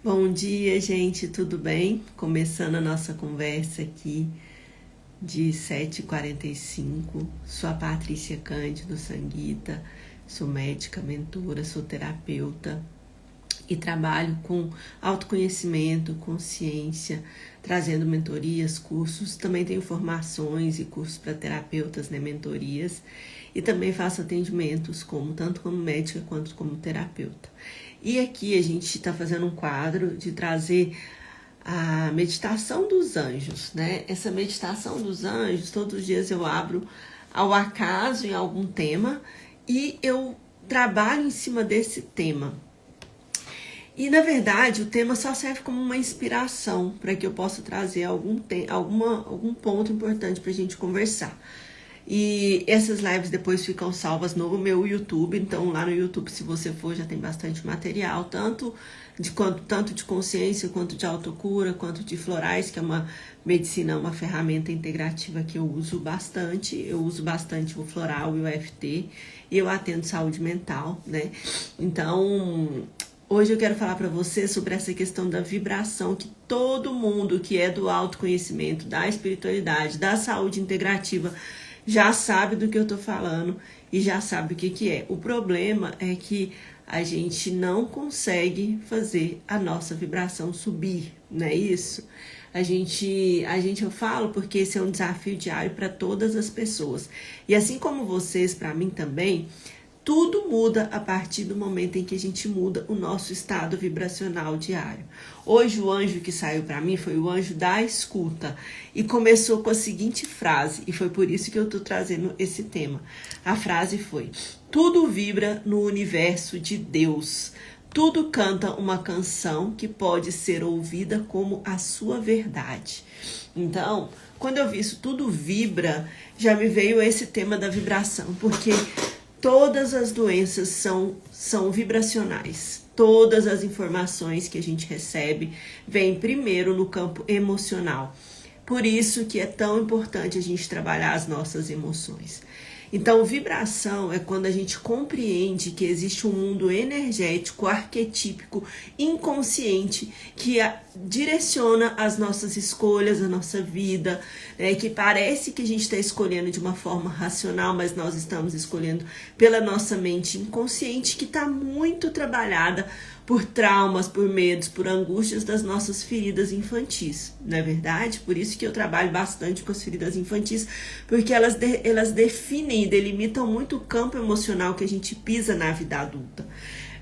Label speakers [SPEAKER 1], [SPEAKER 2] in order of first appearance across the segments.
[SPEAKER 1] Bom dia, gente, tudo bem? Começando a nossa conversa aqui de 7h45. Sou a Patrícia Cândido Sanguita, sou médica, mentora, sou terapeuta e trabalho com autoconhecimento, consciência, trazendo mentorias, cursos. Também tenho formações e cursos para terapeutas, né, mentorias. E também faço atendimentos, tanto como médica quanto como terapeuta. E aqui a gente está fazendo um quadro de trazer a meditação dos anjos, né? Essa meditação dos anjos, todos os dias eu abro ao acaso em algum tema e eu trabalho em cima desse tema. E na verdade o tema só serve como uma inspiração para que eu possa trazer algum ponto importante para a gente conversar. E essas lives depois ficam salvas no meu YouTube, então lá no YouTube, se você for, já tem bastante material, tanto de consciência, quanto de autocura, quanto de florais, que é uma medicina, uma ferramenta integrativa que eu uso bastante. Eu uso bastante o floral e o EFT, e eu atendo saúde mental, né? Então, hoje eu quero falar para você sobre essa questão da vibração que todo mundo que é do autoconhecimento, da espiritualidade, da saúde integrativa, já sabe do que eu tô falando e já sabe o que é. O problema é que a gente não consegue fazer a nossa vibração subir, não é isso? Eu falo porque esse é um desafio diário para todas as pessoas. E assim como vocês, para mim também, tudo muda a partir do momento em que a gente muda o nosso estado vibracional diário. Hoje o anjo que saiu para mim foi o anjo da escuta e começou com a seguinte frase, e foi por isso que eu estou trazendo esse tema. A frase foi: tudo vibra no universo de Deus. Tudo canta uma canção que pode ser ouvida como a sua verdade. Então, quando eu vi isso, tudo vibra, já me veio esse tema da vibração, porque todas as doenças são vibracionais. Todas as informações que a gente recebe vêm primeiro no campo emocional. Por isso que é tão importante a gente trabalhar as nossas emoções. Então, vibração é quando a gente compreende que existe um mundo energético, arquetípico, inconsciente, que direciona as nossas escolhas, a nossa vida, né? Que parece que a gente está escolhendo de uma forma racional, mas nós estamos escolhendo pela nossa mente inconsciente, que está muito trabalhada por traumas, por medos, por angústias das nossas feridas infantis, não é verdade? Por isso que eu trabalho bastante com as feridas infantis, porque elas definem e delimitam muito o campo emocional que a gente pisa na vida adulta.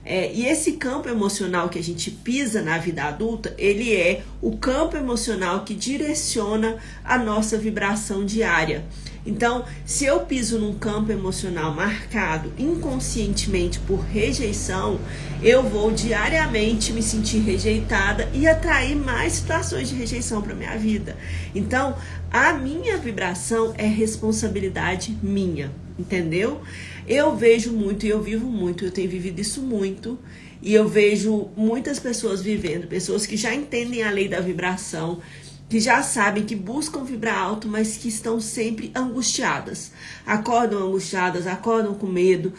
[SPEAKER 1] E esse campo emocional que a gente pisa na vida adulta, ele é o campo emocional que direciona a nossa vibração diária. Então, se eu piso num campo emocional marcado inconscientemente por rejeição, eu vou diariamente me sentir rejeitada e atrair mais situações de rejeição para minha vida. Então, a minha vibração é responsabilidade minha, entendeu? Eu vejo muito e eu vivo muito, eu tenho vivido isso muito, e eu vejo muitas pessoas vivendo, pessoas que já entendem a lei da vibração, que já sabem, que buscam vibrar alto, mas que estão sempre angustiadas. Acordam angustiadas, acordam com medo,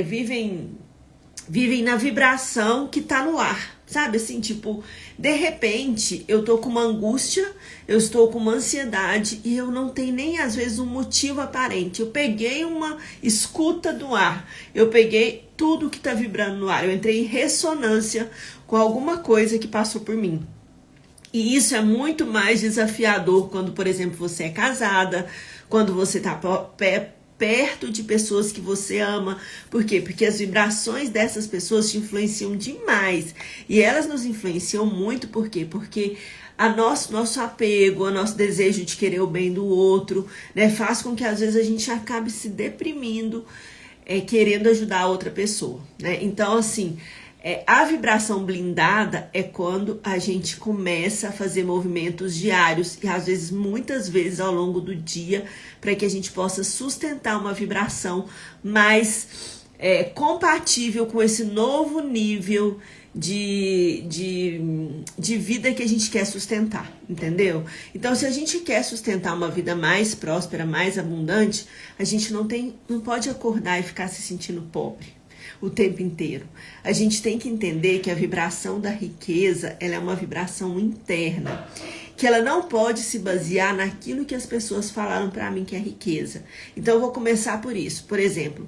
[SPEAKER 1] vivem na vibração que tá no ar, sabe? Assim, tipo, de repente eu tô com uma angústia, eu estou com uma ansiedade e eu não tenho nem às vezes um motivo aparente. Eu peguei uma escuta do ar, eu peguei tudo que tá vibrando no ar, eu entrei em ressonância com alguma coisa que passou por mim. E isso é muito mais desafiador quando, por exemplo, você é casada, quando você está perto de pessoas que você ama. Por quê? Porque as vibrações dessas pessoas te influenciam demais. E elas nos influenciam muito, por quê? Porque nosso apego, o nosso desejo de querer o bem do outro, né, faz com que às vezes a gente acabe se deprimindo, querendo ajudar a outra pessoa, né? Então, assim, a vibração blindada é quando a gente começa a fazer movimentos diários e às vezes, muitas vezes ao longo do dia, para que a gente possa sustentar uma vibração mais compatível com esse novo nível de vida que a gente quer sustentar, entendeu? Então, se a gente quer sustentar uma vida mais próspera, mais abundante, a gente não pode acordar e ficar se sentindo pobre. o tempo inteiro. A gente tem que entender que a vibração da riqueza, ela é uma vibração interna, que ela não pode se basear naquilo que as pessoas falaram para mim que é riqueza. Então eu vou começar por isso. Por exemplo,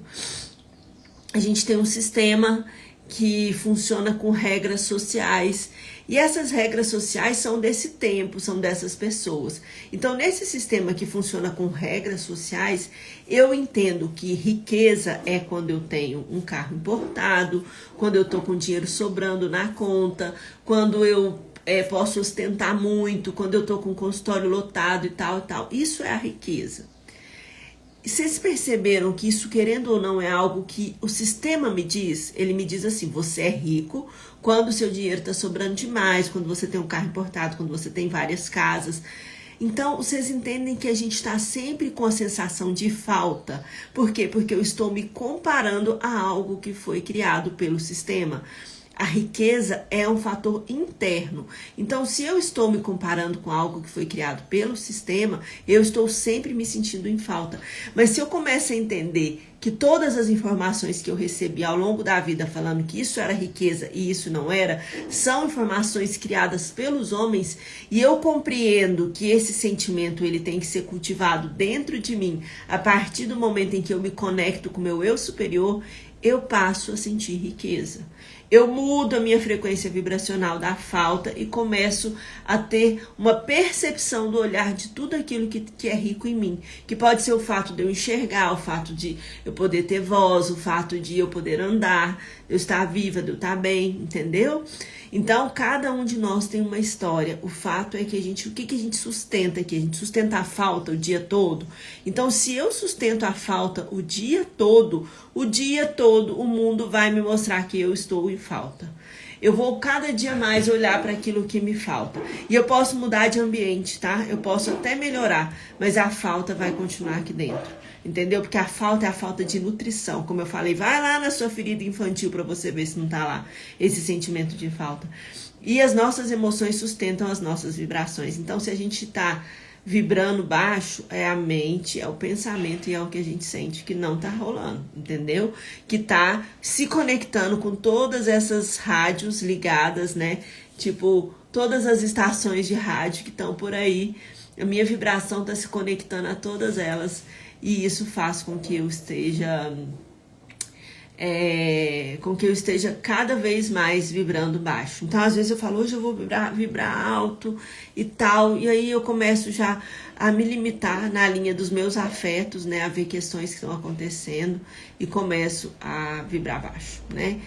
[SPEAKER 1] a gente tem um sistema que funciona com regras sociais, e essas regras sociais são desse tempo, são dessas pessoas. Então, nesse sistema que funciona com regras sociais, eu entendo que riqueza é quando eu tenho um carro importado, quando eu tô com dinheiro sobrando na conta, quando eu posso ostentar muito, quando eu tô com o consultório lotado e tal e tal. Isso é a riqueza. Vocês perceberam que isso, querendo ou não, é algo que o sistema me diz? Ele me diz assim, você é rico quando o seu dinheiro está sobrando demais, quando você tem um carro importado, quando você tem várias casas. Então, vocês entendem que a gente está sempre com a sensação de falta. Por quê? Porque eu estou me comparando a algo que foi criado pelo sistema. A riqueza é um fator interno. Então, se eu estou me comparando com algo que foi criado pelo sistema, eu estou sempre me sentindo em falta. Mas se eu começo a entender que todas as informações que eu recebi ao longo da vida falando que isso era riqueza e isso não era, são informações criadas pelos homens, e eu compreendo que esse sentimento ele tem que ser cultivado dentro de mim a partir do momento em que eu me conecto com o meu eu superior, eu passo a sentir riqueza. Eu mudo a minha frequência vibracional da falta e começo a ter uma percepção do olhar de tudo aquilo que é rico em mim. Que pode ser o fato de eu enxergar, o fato de eu poder ter voz, o fato de eu poder andar, de eu estar viva, de eu estar bem, entendeu? Então, cada um de nós tem uma história. O fato é que o que a gente sustenta aqui? A gente sustenta a falta o dia todo. Então, se eu sustento a falta o dia todo o mundo vai me mostrar que eu estou em falta. Eu vou cada dia mais olhar para aquilo que me falta. E eu posso mudar de ambiente, tá? Eu posso até melhorar, mas a falta vai continuar aqui dentro. Entendeu? Porque a falta é a falta de nutrição. Como eu falei, vai lá na sua ferida infantil para você ver se não tá lá esse sentimento de falta. E as nossas emoções sustentam as nossas vibrações. Então, se a gente tá vibrando baixo, é a mente, é o pensamento e é o que a gente sente que não tá rolando, entendeu? Que tá se conectando com todas essas rádios ligadas, né? Tipo, todas as estações de rádio que estão por aí. A minha vibração tá se conectando a todas elas. E isso faz com que eu esteja cada vez mais vibrando baixo. Então, às vezes eu falo, hoje eu vou vibrar alto e tal, e aí eu começo já a me limitar na linha dos meus afetos, né, a ver questões que estão acontecendo e começo a vibrar baixo, né?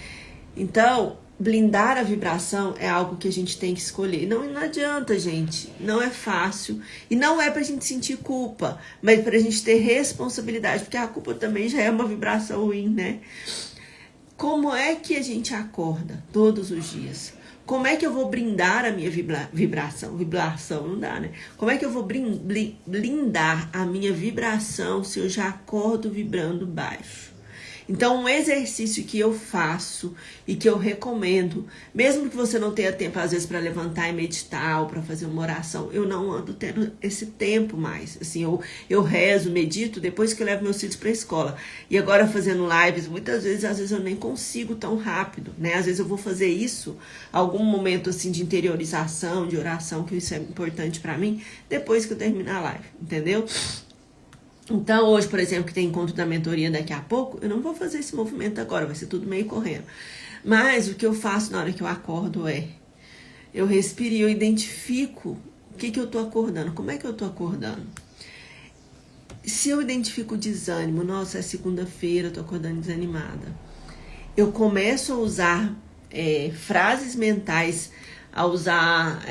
[SPEAKER 1] Então, blindar a vibração é algo que a gente tem que escolher. Não adianta, gente. Não é fácil. E não é pra gente sentir culpa, mas pra gente ter responsabilidade. Porque a culpa também já é uma vibração ruim, né? Como é que a gente acorda todos os dias? Como é que eu vou blindar a minha vibração? Vibração não dá, né? Como é que eu vou blindar a minha vibração se eu já acordo vibrando baixo? Então, um exercício que eu faço e que eu recomendo, mesmo que você não tenha tempo, às vezes, para levantar e meditar ou para fazer uma oração, eu não ando tendo esse tempo mais. Assim, eu rezo, medito depois que eu levo meus filhos para a escola. E agora, fazendo lives, muitas vezes, às vezes, eu nem consigo tão rápido, né? Às vezes, eu vou fazer isso, algum momento, assim, de interiorização, de oração, que isso é importante para mim, depois que eu terminar a live, entendeu? Então, hoje, por exemplo, que tem encontro da mentoria daqui a pouco, eu não vou fazer esse movimento agora, vai ser tudo meio correndo. Mas o que eu faço na hora que eu acordo eu respiro e eu identifico o que eu tô acordando, como é que eu tô acordando. Se eu identifico desânimo, nossa, é segunda-feira, eu tô acordando desanimada. Eu começo a usar frases mentais, a usar,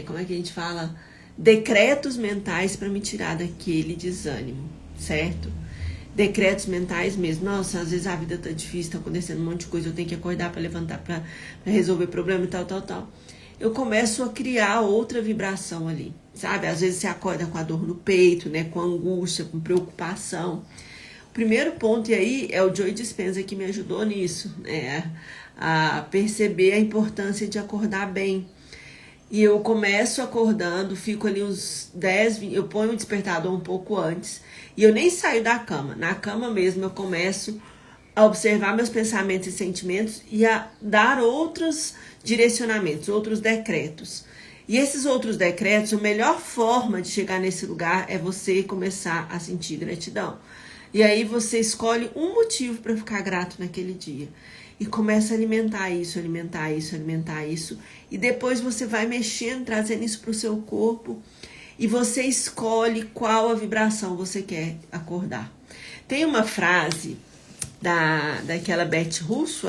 [SPEAKER 1] como é que a gente fala? Decretos mentais para me tirar daquele desânimo, certo? Decretos mentais mesmo. Nossa, às vezes a vida tá difícil, tá acontecendo um monte de coisa, eu tenho que acordar para levantar, para resolver problema e tal. Eu começo a criar outra vibração ali, sabe? Às vezes você acorda com a dor no peito, né? Com angústia, com preocupação. O primeiro ponto, e aí, é o Joe Dispenza que me ajudou nisso, né? A perceber a importância de acordar bem. E eu começo acordando, fico ali uns 10, 20, eu ponho o despertador um pouco antes. E eu nem saio da cama. Na cama mesmo eu começo a observar meus pensamentos e sentimentos e a dar outros direcionamentos, outros decretos. E esses outros decretos, a melhor forma de chegar nesse lugar é você começar a sentir gratidão. E aí você escolhe um motivo para ficar grato naquele dia. E começa a alimentar isso, alimentar isso, alimentar isso. E depois você vai mexendo, trazendo isso para o seu corpo. E você escolhe qual a vibração você quer acordar. Tem uma frase daquela Beth Russo,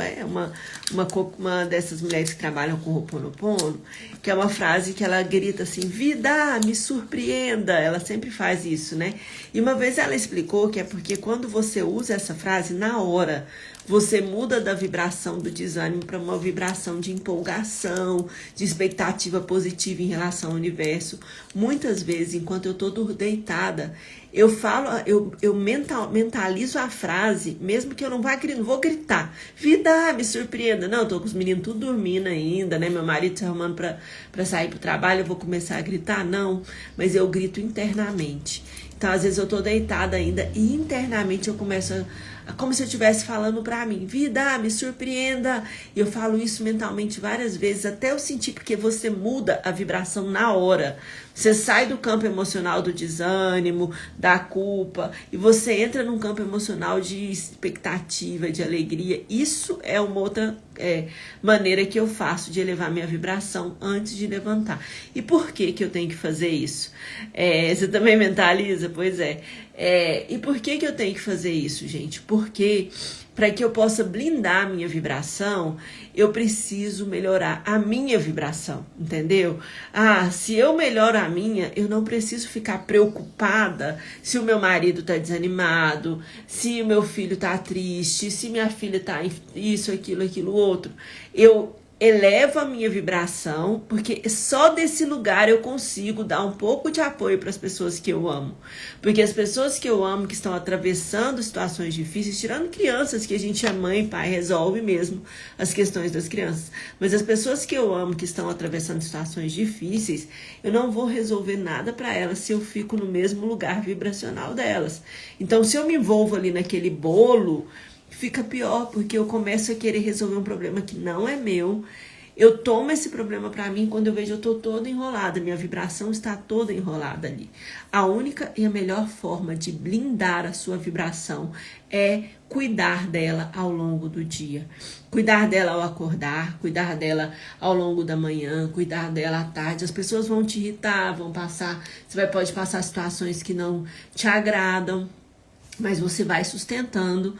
[SPEAKER 1] uma dessas mulheres que trabalham com Ho'oponopono, que é uma frase que ela grita assim, vida, me surpreenda, ela sempre faz isso, né? E uma vez ela explicou que é porque quando você usa essa frase, na hora, você muda da vibração do desânimo para uma vibração de empolgação, de expectativa positiva em relação ao universo. Muitas vezes, enquanto eu estou deitada, eu falo, eu mentalizo a frase, mesmo que eu não vou gritar. Vida, me surpreenda. Não, eu tô com os meninos tudo dormindo ainda, né? Meu marido se arrumando para sair pro trabalho, eu vou começar a gritar? Não, mas eu grito internamente. Então, às vezes eu tô deitada ainda e internamente eu começo como se eu estivesse falando pra mim, vida, me surpreenda. E eu falo isso mentalmente várias vezes, até eu sentir, porque você muda a vibração na hora. Você sai do campo emocional do desânimo, da culpa, e você entra num campo emocional de expectativa, de alegria. Isso é uma outra maneira que eu faço de elevar minha vibração antes de levantar. E por que eu tenho que fazer isso? Você também mentaliza? Pois é. E por que eu tenho que fazer isso, gente? Porque para que eu possa blindar a minha vibração, eu preciso melhorar a minha vibração, entendeu? Se eu melhoro a minha, eu não preciso ficar preocupada se o meu marido tá desanimado, se o meu filho tá triste, se minha filha tá isso, aquilo, outro. Eu elevo a minha vibração, porque só desse lugar eu consigo dar um pouco de apoio para as pessoas que eu amo. Porque as pessoas que eu amo, que estão atravessando situações difíceis, tirando crianças, que a gente é mãe e pai, resolve mesmo as questões das crianças. Mas as pessoas que eu amo, que estão atravessando situações difíceis, eu não vou resolver nada para elas se eu fico no mesmo lugar vibracional delas. Então, se eu me envolvo ali naquele bolo, fica pior, porque eu começo a querer resolver um problema que não é meu. Eu tomo esse problema pra mim, quando eu vejo eu tô toda enrolada, minha vibração está toda enrolada ali. A única e a melhor forma de blindar a sua vibração é cuidar dela ao longo do dia. Cuidar dela ao acordar, cuidar dela ao longo da manhã, cuidar dela à tarde. As pessoas vão te irritar, você pode passar situações que não te agradam, mas você vai sustentando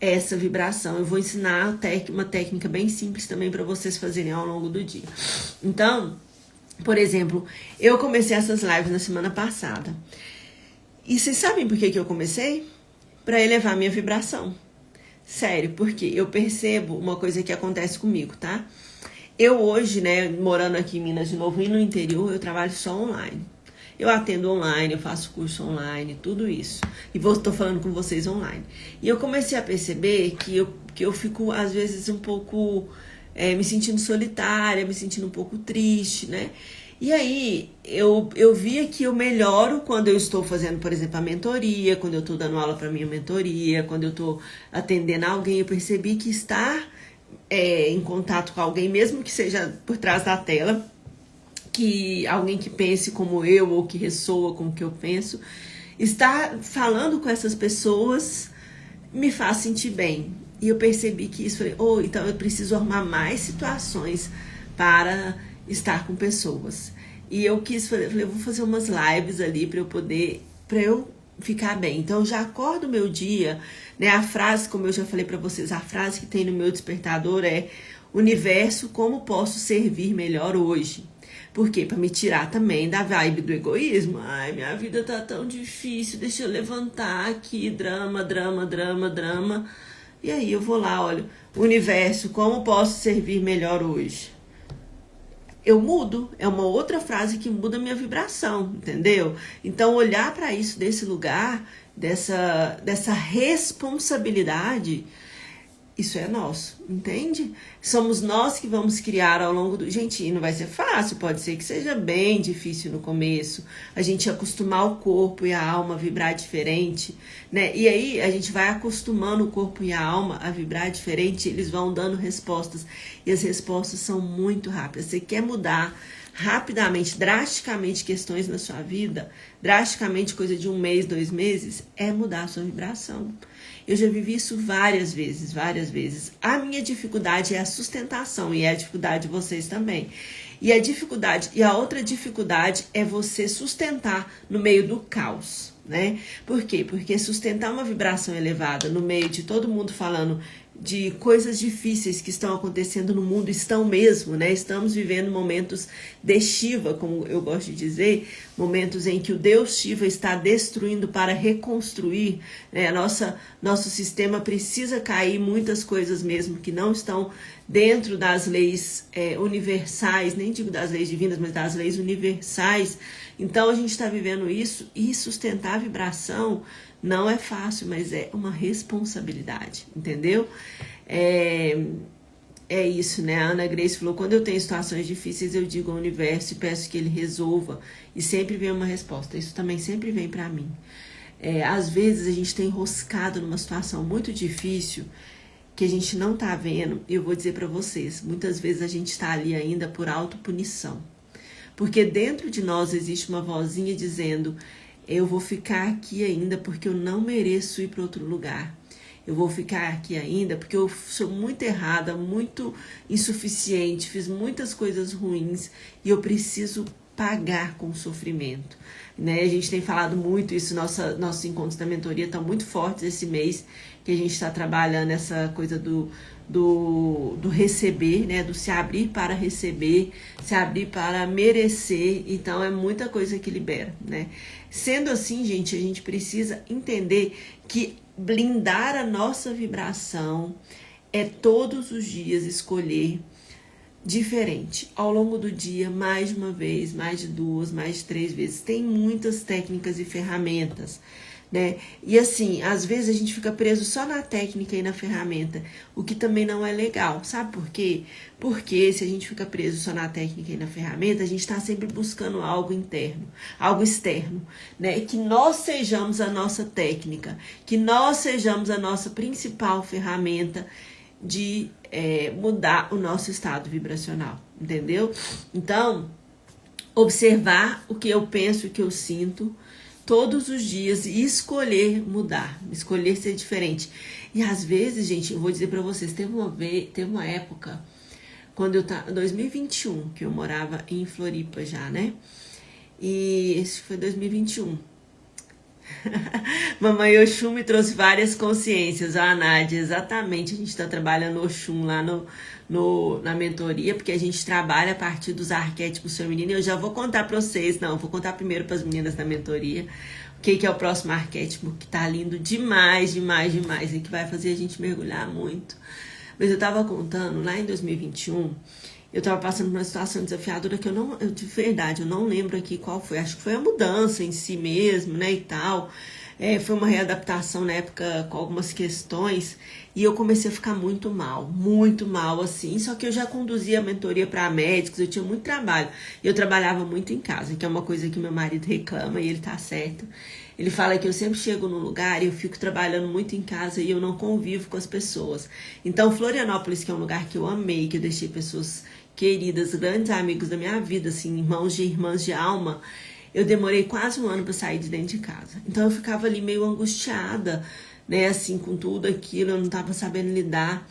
[SPEAKER 1] essa vibração. Eu vou ensinar uma técnica bem simples também para vocês fazerem ao longo do dia. Então, por exemplo, eu comecei essas lives na semana passada. E vocês sabem por que eu comecei? Para elevar minha vibração. Sério, porque eu percebo uma coisa que acontece comigo, tá? Eu hoje, né, morando aqui em Minas de novo e no interior, eu trabalho só online. Eu atendo online, eu faço curso online, tudo isso. E tô falando com vocês online. E eu comecei a perceber que eu fico, às vezes, um pouco me sentindo solitária, me sentindo um pouco triste, né? E aí, eu via que eu melhoro quando eu estou fazendo, por exemplo, a mentoria, quando eu estou dando aula para minha mentoria, quando eu estou atendendo alguém. Eu percebi que estar em contato com alguém, mesmo que seja por trás da tela, que alguém que pense como eu ou que ressoa com o que eu penso, estar falando com essas pessoas me faz sentir bem. E eu percebi que isso, então eu preciso arrumar mais situações para estar com pessoas. E eu falei, eu vou fazer umas lives ali para eu ficar bem. Então eu já acordo o meu dia, né? A frase, como eu já falei para vocês, a frase que tem no meu despertador é: universo, como posso servir melhor hoje? Por quê? Para me tirar também da vibe do egoísmo. Ai, minha vida tá tão difícil, deixa eu levantar aqui, drama. E aí eu vou lá, olho, universo, como posso servir melhor hoje? Eu mudo, é uma outra frase que muda a minha vibração, entendeu? Então, olhar para isso desse lugar, dessa responsabilidade, isso é nosso, entende? Somos nós que vamos criar ao longo do... Gente, e não vai ser fácil, pode ser que seja bem difícil no começo, a gente acostumar o corpo e a alma a vibrar diferente, né? E aí a gente vai acostumando o corpo e a alma a vibrar diferente, eles vão dando respostas, e as respostas são muito rápidas. Você quer mudar rapidamente, drasticamente questões na sua vida, drasticamente coisa de 1 mês, 2 meses, é mudar a sua vibração. Eu já vivi isso várias vezes, várias vezes. A minha dificuldade é a sustentação e é a dificuldade de vocês também. E a outra dificuldade é você sustentar no meio do caos, né? Por quê? Porque sustentar uma vibração elevada no meio de todo mundo falando de coisas difíceis que estão acontecendo no mundo, estão mesmo, né? Estamos vivendo momentos de Shiva, como eu gosto de dizer, momentos em que o Deus Shiva está destruindo para reconstruir, né? Nosso sistema precisa cair, muitas coisas mesmo que não estão dentro das leis universais, nem digo das leis divinas, mas das leis universais. Então a gente está vivendo isso, e sustentar a vibração não é fácil, mas é uma responsabilidade, entendeu? É isso, né? A Ana Grace falou, quando eu tenho situações difíceis, eu digo ao universo e peço que ele resolva, e sempre vem uma resposta. Isso também sempre vem para mim. Às vezes a gente tem enroscado numa situação muito difícil, que a gente não tá vendo, e eu vou dizer para vocês, muitas vezes a gente está ali ainda por autopunição. Porque dentro de nós existe uma vozinha dizendo, eu vou ficar aqui ainda porque eu não mereço ir para outro lugar. Eu vou ficar aqui ainda porque eu sou muito errada, muito insuficiente, fiz muitas coisas ruins e eu preciso pagar com o sofrimento. Né? A gente tem falado muito isso, nossos encontros da mentoria estão muito fortes esse mês, que a gente está trabalhando essa coisa do receber, né? Do se abrir para receber, se abrir para merecer. Então é muita coisa que libera, né? Sendo assim, gente, a gente precisa entender que blindar a nossa vibração é todos os dias escolher diferente. Ao longo do dia, mais de uma vez, mais de 2, mais de 3 vezes. Tem muitas técnicas e ferramentas, né? E assim, às vezes a gente fica preso só na técnica e na ferramenta, o que também não é legal. Sabe por quê? Porque se a gente fica preso só na técnica e na ferramenta, a gente está sempre buscando algo interno, algo externo, né? Que nós sejamos a nossa técnica, que nós sejamos a nossa principal ferramenta de mudar o nosso estado vibracional, entendeu? Então, observar o que eu penso, o que eu sinto todos os dias e escolher mudar, escolher ser diferente. E às vezes, gente, eu vou dizer pra vocês, teve uma época, quando eu tava, 2021, que eu morava em Floripa já, né? E esse foi 2021. Mamãe Oxum me trouxe várias consciências. A Nádia, exatamente, a gente está trabalhando Oxum lá na mentoria, porque a gente trabalha a partir dos arquétipos femininos. Eu já vou contar para vocês, vou contar primeiro para as meninas da mentoria o que é o próximo arquétipo, que tá lindo demais, demais, demais, e que vai fazer a gente mergulhar muito. Mas eu tava contando, lá em 2021, eu tava passando por uma situação desafiadora que de verdade, eu não lembro aqui qual foi. Acho que foi a mudança em si mesmo, né, e tal. Foi uma readaptação na época com algumas questões. E eu comecei a ficar muito mal, assim. Só que eu já conduzia a mentoria para médicos, eu tinha muito trabalho. Eu trabalhava muito em casa, que é uma coisa que meu marido reclama e ele tá certo. Ele fala que eu sempre chego num lugar e eu fico trabalhando muito em casa e eu não convivo com as pessoas. Então, Florianópolis, que é um lugar que eu amei, que eu deixei pessoas queridas, grandes amigos da minha vida, assim, irmãs de alma, eu demorei quase 1 ano para sair de dentro de casa. Então eu ficava ali meio angustiada, né, assim, com tudo aquilo, eu não estava sabendo lidar,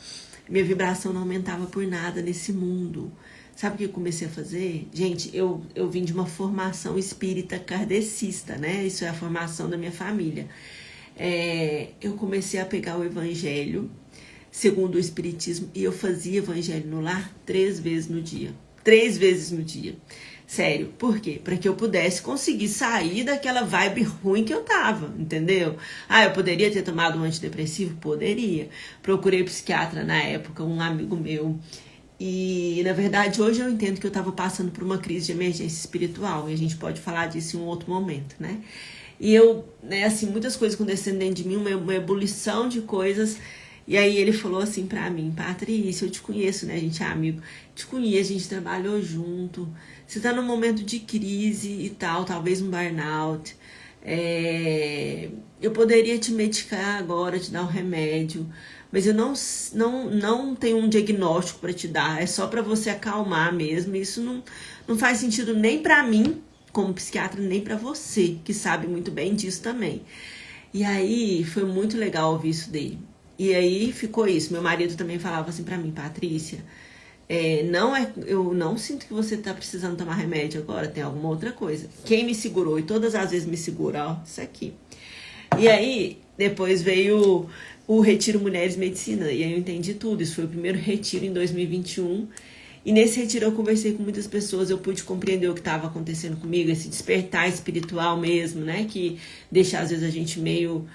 [SPEAKER 1] minha vibração não aumentava por nada nesse mundo. Sabe o que eu comecei a fazer? Gente, eu vim de uma formação espírita kardecista, né, isso é a formação da minha família. Eu comecei a pegar o evangelho segundo o espiritismo e eu fazia evangelho no lar 3 vezes no dia. 3 vezes no dia. Sério, por quê? Para que eu pudesse conseguir sair daquela vibe ruim que eu tava, entendeu? Eu poderia ter tomado um antidepressivo? Poderia. Procurei psiquiatra na época, um amigo meu. E, na verdade, hoje eu entendo que eu tava passando por uma crise de emergência espiritual. E a gente pode falar disso em um outro momento, né? E eu, né, assim, muitas coisas acontecendo dentro de mim, uma ebulição de coisas. E aí ele falou assim pra mim: Patrícia, eu te conheço, né? A gente é amigo. Te conheço, a gente trabalhou junto. Você tá num momento de crise e tal, talvez um burnout. Eu poderia te medicar agora, te dar um remédio, mas eu não tenho um diagnóstico para te dar. É só para você acalmar mesmo. Isso não faz sentido nem para mim, como psiquiatra, nem para você, que sabe muito bem disso também. E aí foi muito legal ouvir isso dele. E aí ficou isso. Meu marido também falava assim pra mim: Patrícia, eu não sinto que você tá precisando tomar remédio agora, tem alguma outra coisa. Quem me segurou, e todas as vezes me segura, ó, isso aqui. E aí, depois veio o Retiro Mulheres Medicina, e aí eu entendi tudo. Isso foi o primeiro retiro em 2021. E nesse retiro eu conversei com muitas pessoas, eu pude compreender o que estava acontecendo comigo, esse despertar espiritual mesmo, né? Que deixa às vezes a gente meio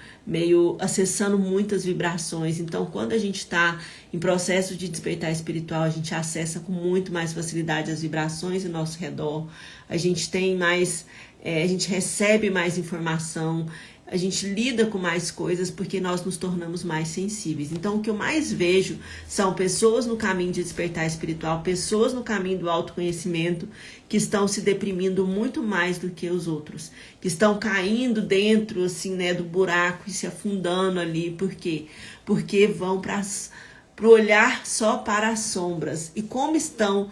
[SPEAKER 1] acessando muitas vibrações. Então, quando a gente está em processo de despertar espiritual, a gente acessa com muito mais facilidade as vibrações ao nosso redor. A gente tem mais, a gente recebe mais informação. A gente lida com mais coisas porque nós nos tornamos mais sensíveis. Então, o que eu mais vejo são pessoas no caminho de despertar espiritual, pessoas no caminho do autoconhecimento, que estão se deprimindo muito mais do que os outros, que estão caindo dentro, assim, né, do buraco e se afundando ali. Por quê? Porque vão para o olhar só para as sombras. E como estão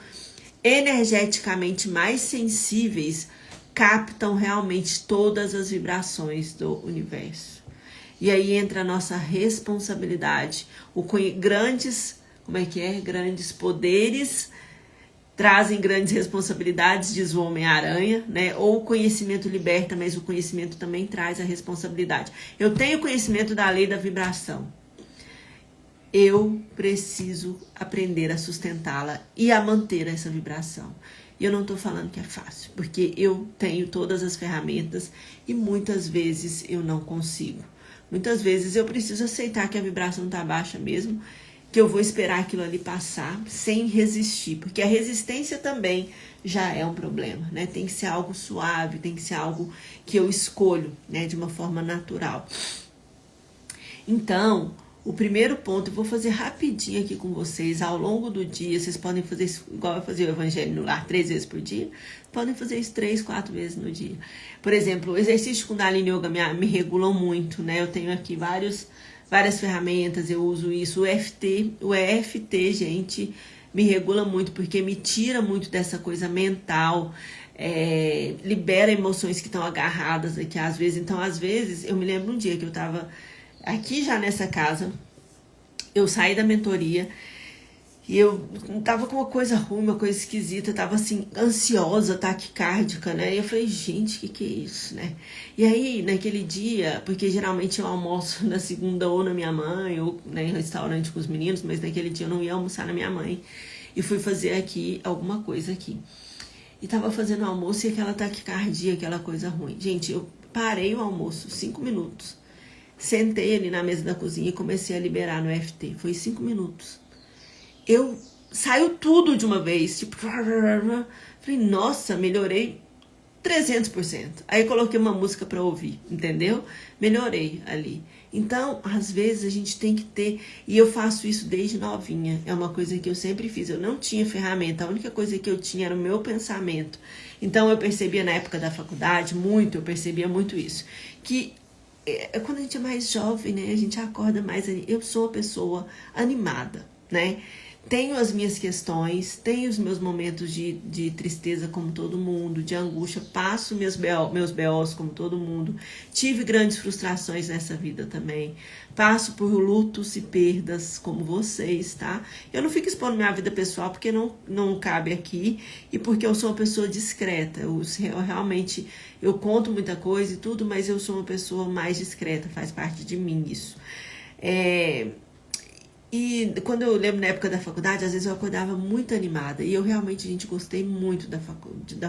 [SPEAKER 1] energeticamente mais sensíveis, captam realmente todas as vibrações do universo. E aí entra a nossa responsabilidade. Grandes poderes trazem grandes responsabilidades, diz o Homem-Aranha, né? Ou o conhecimento liberta, mas o conhecimento também traz a responsabilidade. Eu tenho conhecimento da lei da vibração. Eu preciso aprender a sustentá-la e a manter essa vibração. E eu não estou falando que é fácil, porque eu tenho todas as ferramentas e muitas vezes eu não consigo. Muitas vezes eu preciso aceitar que a vibração está baixa mesmo, que eu vou esperar aquilo ali passar sem resistir, porque a resistência também já é um problema, né? Tem que ser algo suave, tem que ser algo que eu escolho, né, de uma forma natural. Então, o primeiro ponto, eu vou fazer rapidinho aqui com vocês, ao longo do dia. Vocês podem fazer isso, igual eu fazia o Evangelho no Lar 3 vezes por dia, podem fazer isso 3, 4 vezes no dia. Por exemplo, o exercício Kundalini Yoga me regulam muito, né? Eu tenho aqui várias ferramentas, eu uso isso. O EFT, gente, me regula muito, porque me tira muito dessa coisa mental, libera emoções que estão agarradas aqui às vezes. Então, às vezes, eu me lembro um dia que eu tava aqui já nessa casa, eu saí da mentoria e eu tava com uma coisa ruim, uma coisa esquisita, tava assim, ansiosa, taquicárdica, né? E eu falei, gente, que é isso, né? E aí, naquele dia, porque geralmente eu almoço na segunda ou na minha mãe, ou, né, em restaurante com os meninos, mas naquele dia eu não ia almoçar na minha mãe. E fui fazer aqui alguma coisa aqui. E tava fazendo o almoço e aquela taquicardia, aquela coisa ruim. Gente, eu parei o almoço, 5 minutos. Sentei ali na mesa da cozinha e comecei a liberar no EFT. Foi 5 minutos. Saiu tudo de uma vez. Tipo, falei, nossa, melhorei 300%. Aí coloquei uma música para ouvir, entendeu? Melhorei ali. Então, às vezes a gente tem que ter, e eu faço isso desde novinha. É uma coisa que eu sempre fiz. Eu não tinha ferramenta. A única coisa que eu tinha era o meu pensamento. Então, eu percebia na época da faculdade eu percebia muito isso. Que quando a gente é mais jovem, né, a gente acorda mais. Eu sou uma pessoa animada, né? Tenho as minhas questões, tenho os meus momentos de tristeza como todo mundo, de angústia, passo meus BOs como todo mundo. Tive grandes frustrações nessa vida também. Passo por lutos e perdas como vocês, tá? Eu não fico expondo minha vida pessoal porque não cabe aqui e porque eu sou uma pessoa discreta. Eu realmente conto muita coisa e tudo, mas eu sou uma pessoa mais discreta, faz parte de mim isso. E quando eu lembro na época da faculdade, às vezes eu acordava muito animada. E eu realmente, gente, gostei muito da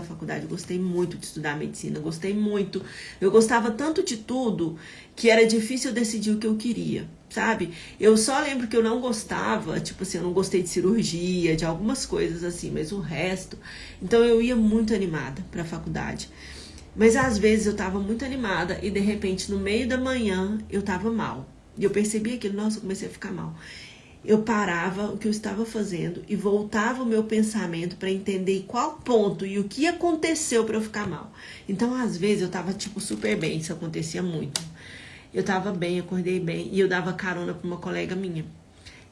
[SPEAKER 1] faculdade. Gostei muito de estudar medicina. Gostei muito. Eu gostava tanto de tudo que era difícil eu decidir o que eu queria, sabe? Eu só lembro que eu não gostava, tipo assim, eu não gostei de cirurgia, de algumas coisas assim, mas o resto... Então eu ia muito animada pra faculdade. Mas às vezes eu tava muito animada e de repente no meio da manhã eu tava mal. E eu percebi aquilo, nossa, eu comecei a ficar mal. Eu parava o que eu estava fazendo e voltava o meu pensamento para entender qual ponto e o que aconteceu para eu ficar mal. Então, às vezes, eu tava, tipo, super bem, isso acontecia muito. Eu tava bem, acordei bem, e eu dava carona pra uma colega minha.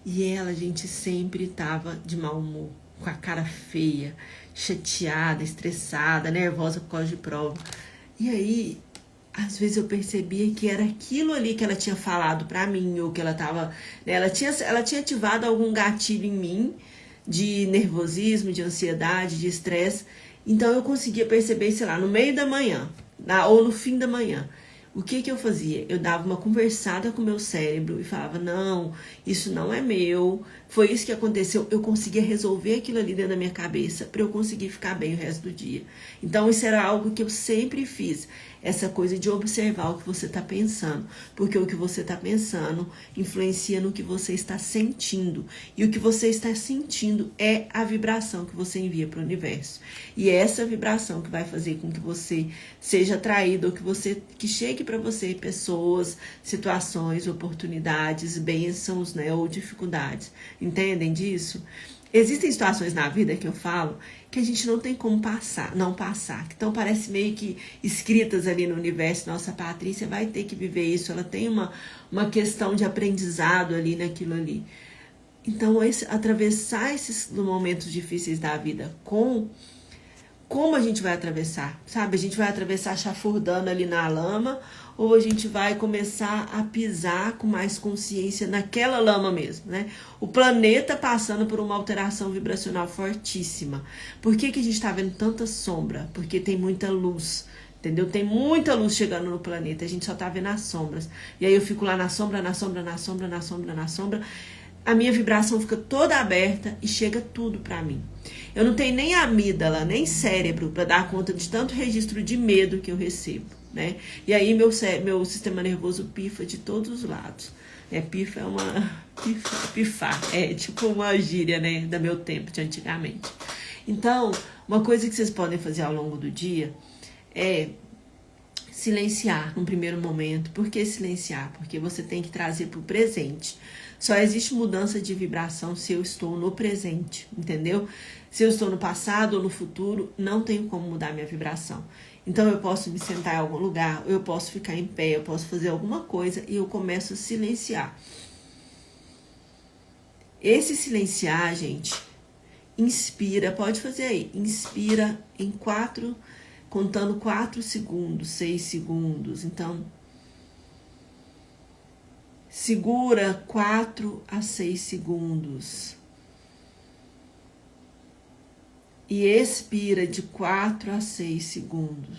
[SPEAKER 1] E ela, gente, sempre tava de mau humor, com a cara feia, chateada, estressada, nervosa por causa de prova. E aí, às vezes eu percebia que era aquilo ali que ela tinha falado pra mim, ou que ela tava, né, ela tinha ativado algum gatilho em mim de nervosismo, de ansiedade, de estresse. Então eu conseguia perceber, sei lá, no meio da manhã, ou no fim da manhã. O que eu fazia? Eu dava uma conversada com o meu cérebro e falava, não, isso não é meu, foi isso que aconteceu. Eu conseguia resolver aquilo ali dentro da minha cabeça para eu conseguir ficar bem o resto do dia. Então isso era algo que eu sempre fiz, essa coisa de observar o que você está pensando, porque o que você está pensando influencia no que você está sentindo, e o que você está sentindo é a vibração que você envia para o universo, e é essa vibração que vai fazer com que você seja atraído, ou que chegue para você pessoas, situações, oportunidades, bênçãos, né, ou dificuldades. Entendem disso? Existem situações na vida que eu falo que a gente não tem como não passar. Então parece meio que escritas ali no universo. Nossa, a Patrícia vai ter que viver isso. Ela tem uma questão de aprendizado ali naquilo ali. Então, atravessar esses momentos difíceis da vida como a gente vai atravessar, sabe? A gente vai atravessar chafurdando ali na lama, ou a gente vai começar a pisar com mais consciência naquela lama mesmo, né? O planeta passando por uma alteração vibracional fortíssima. Por que a gente tá vendo tanta sombra? Porque tem muita luz, entendeu? Tem muita luz chegando no planeta, a gente só tá vendo as sombras. E aí eu fico lá na sombra, na sombra, na sombra, na sombra, na sombra. A minha vibração fica toda aberta e chega tudo pra mim. Eu não tenho nem amígdala, nem cérebro para dar conta de tanto registro de medo que eu recebo, né? E aí meu sistema nervoso pifa de todos os lados. Pifa é uma... Pifar, é tipo uma gíria, né, do meu tempo, de antigamente. Então, uma coisa que vocês podem fazer ao longo do dia é silenciar num primeiro momento. Por que silenciar? Porque você tem que trazer para o presente. Só existe mudança de vibração se eu estou no presente, entendeu? Se eu estou no passado ou no futuro, não tenho como mudar minha vibração. Então eu posso me sentar em algum lugar, eu posso ficar em pé, eu posso fazer alguma coisa e eu começo a silenciar. Esse silenciar, gente, inspira, pode fazer aí, inspira em 4, contando 4 segundos, 6 segundos, então segura 4 a 6 segundos. E expira de 4 a 6 segundos.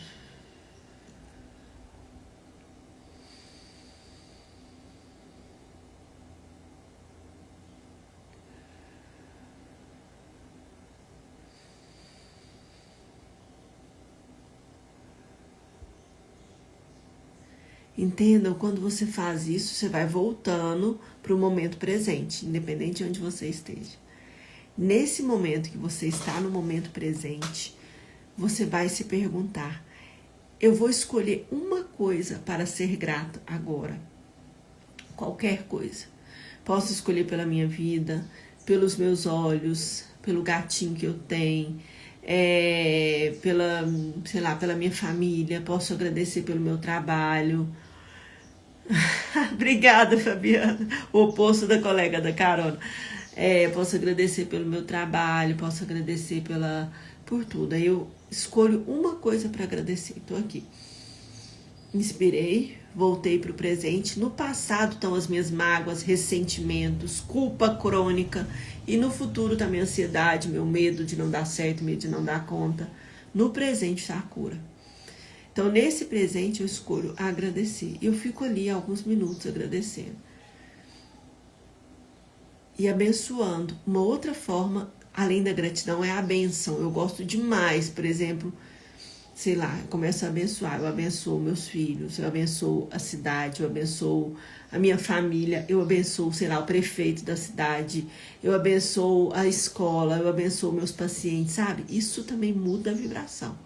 [SPEAKER 1] Entendam, quando você faz isso, você vai voltando para o momento presente, independente de onde você esteja. Nesse momento que você está no momento presente, você vai se perguntar: eu vou escolher uma coisa para ser grato agora. Qualquer coisa. Posso escolher pela minha vida, pelos meus olhos, pelo gatinho que eu tenho, pela minha família. Posso agradecer pelo meu trabalho. Obrigada, Fabiana. O oposto da colega da carona. Posso agradecer pelo meu trabalho, posso agradecer por tudo. Aí eu escolho uma coisa para agradecer. Estou aqui. Inspirei, voltei para o presente. No passado estão as minhas mágoas, ressentimentos, culpa crônica. E no futuro está minha ansiedade, meu medo de não dar certo, medo de não dar conta. No presente está a cura. Então, nesse presente, eu escolho agradecer. Eu fico ali alguns minutos agradecendo. E abençoando. Uma outra forma, além da gratidão, é a bênção. Eu gosto demais, por exemplo, sei lá, eu começo a abençoar. Eu abençoo meus filhos, eu abençoo a cidade, eu abençoo a minha família, eu abençoo, sei lá, o prefeito da cidade, eu abençoo a escola, eu abençoo meus pacientes, sabe? Isso também muda a vibração.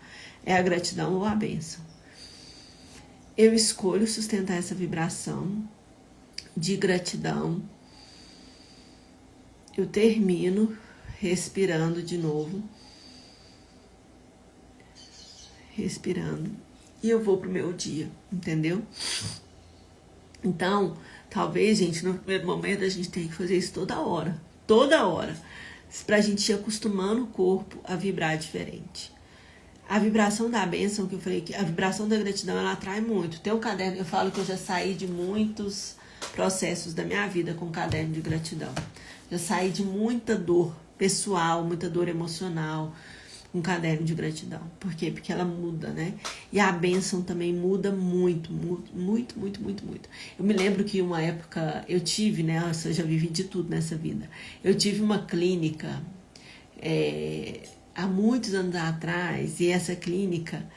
[SPEAKER 1] É a gratidão ou a bênção. Eu escolho sustentar essa vibração de gratidão. Eu termino respirando de novo. Respirando. E eu vou pro meu dia, entendeu? Então, talvez, gente, no primeiro momento a gente tenha que fazer isso toda hora. Toda hora. Pra gente ir acostumando o corpo a vibrar diferente. A vibração da bênção, que eu falei, que a vibração da gratidão, ela atrai muito. Tem um caderno, eu falo que eu já saí de muitos processos da minha vida com um caderno de gratidão. Já saí de muita dor pessoal, muita dor emocional, um caderno de gratidão. Por quê? Porque ela muda, né? E a bênção também muda muito, muito, muito, muito, muito. Eu me lembro que uma época eu tive, né? Eu já vivi de tudo nessa vida. Eu tive uma clínica há muitos anos atrás, e essa clínica,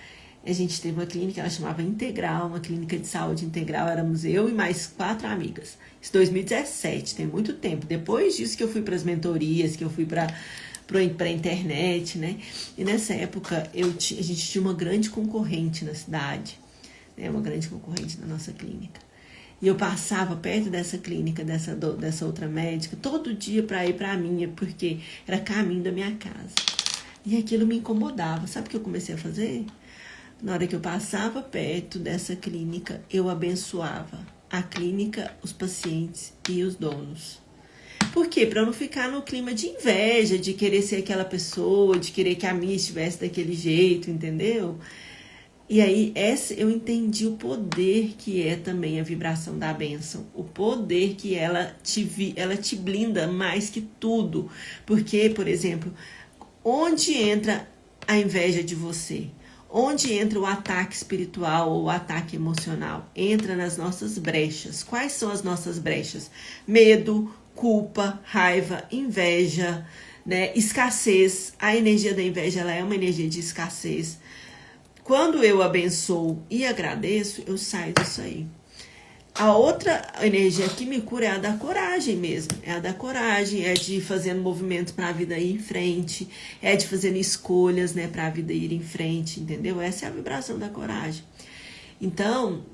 [SPEAKER 1] a gente teve uma clínica, ela chamava Integral, uma clínica de saúde integral, éramos eu e mais 4 amigas. Isso 2017, tem muito tempo. Depois disso que eu fui para as mentorias, que eu fui para a internet, né? E nessa época a gente tinha uma grande concorrente na cidade, né? Uma grande concorrente na nossa clínica. E eu passava perto dessa clínica, dessa outra médica, todo dia para ir para a minha, porque era caminho da minha casa. E aquilo me incomodava. Sabe o que eu comecei a fazer? Na hora que eu passava perto dessa clínica, eu abençoava a clínica, os pacientes e os donos. Por quê? Para eu não ficar no clima de inveja, de querer ser aquela pessoa, de querer que a minha estivesse daquele jeito, entendeu? E aí, eu entendi o poder que é também a vibração da bênção. O poder que ela te blinda mais que tudo. Porque, por exemplo, onde entra a inveja de você? Onde entra o ataque espiritual ou o ataque emocional? Entra nas nossas brechas. Quais são as nossas brechas? Medo, culpa, raiva, inveja, né? Escassez. A energia da inveja, ela é uma energia de escassez. Quando eu abençoo e agradeço, eu saio disso aí. A outra energia que me cura é a da coragem mesmo. É a da coragem, é de fazendo movimentos para a vida ir em frente, é de fazendo escolhas, né, para a vida ir em frente, entendeu? Essa é a vibração da coragem. Então,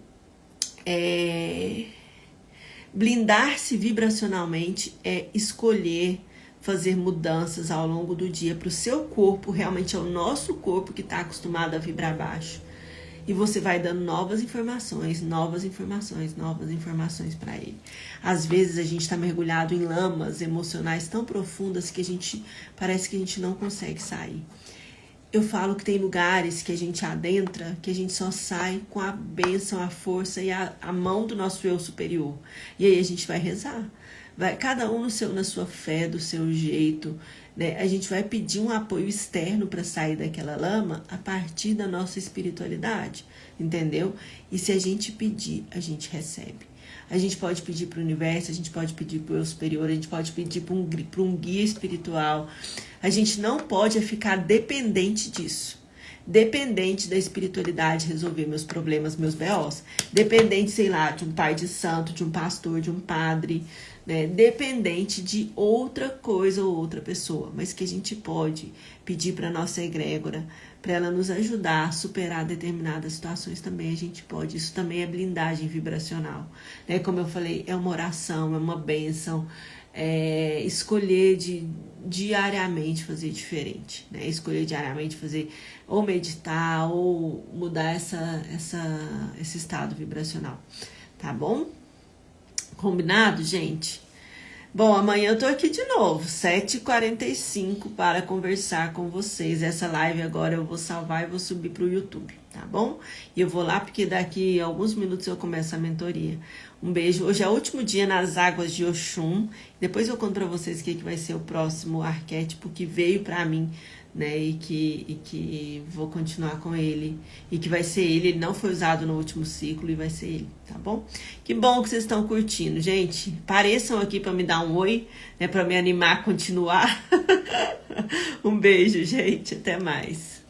[SPEAKER 1] blindar-se vibracionalmente é escolher fazer mudanças ao longo do dia para o seu corpo. Realmente é o nosso corpo que está acostumado a vibrar baixo. E você vai dando novas informações para ele. Às vezes a gente está mergulhado em lamas emocionais tão profundas que parece que a gente não consegue sair. Eu falo que tem lugares que a gente adentra, que a gente só sai com a bênção, a força e a mão do nosso eu superior. E aí a gente vai rezar. Vai, cada um na sua fé, do seu jeito, né? A gente vai pedir um apoio externo para sair daquela lama a partir da nossa espiritualidade, entendeu? E se a gente pedir, a gente recebe. A gente pode pedir para o universo, a gente pode pedir para o eu superior, a gente pode pedir para um guia espiritual. A gente não pode ficar dependente disso. Dependente da espiritualidade resolver meus problemas, meus B.O.s. Dependente, sei lá, de um pai de santo, de um pastor, de um padre, né? Dependente de outra coisa ou outra pessoa. Mas que a gente pode pedir para nossa egrégora, para ela nos ajudar a superar determinadas situações também, a gente pode. Isso também é blindagem vibracional, né? Como eu falei, é uma oração, é uma bênção. Escolher diariamente fazer diferente, né? Escolher diariamente fazer ou meditar ou mudar esse estado vibracional, tá bom? Combinado, gente? Bom, amanhã eu tô aqui de novo, 7h45, para conversar com vocês. Essa live agora eu vou salvar e vou subir pro YouTube, tá bom? E eu vou lá porque daqui a alguns minutos eu começo a mentoria. Um beijo. Hoje é o último dia nas águas de Oxum. Depois eu conto pra vocês o que vai ser o próximo arquétipo que veio pra mim, né? E que vou continuar com ele. E que vai ser ele. Ele não foi usado no último ciclo e vai ser ele, tá bom? Que bom que vocês estão curtindo, gente. Pareçam aqui pra me dar um oi, né? Pra me animar a continuar. Um beijo, gente. Até mais.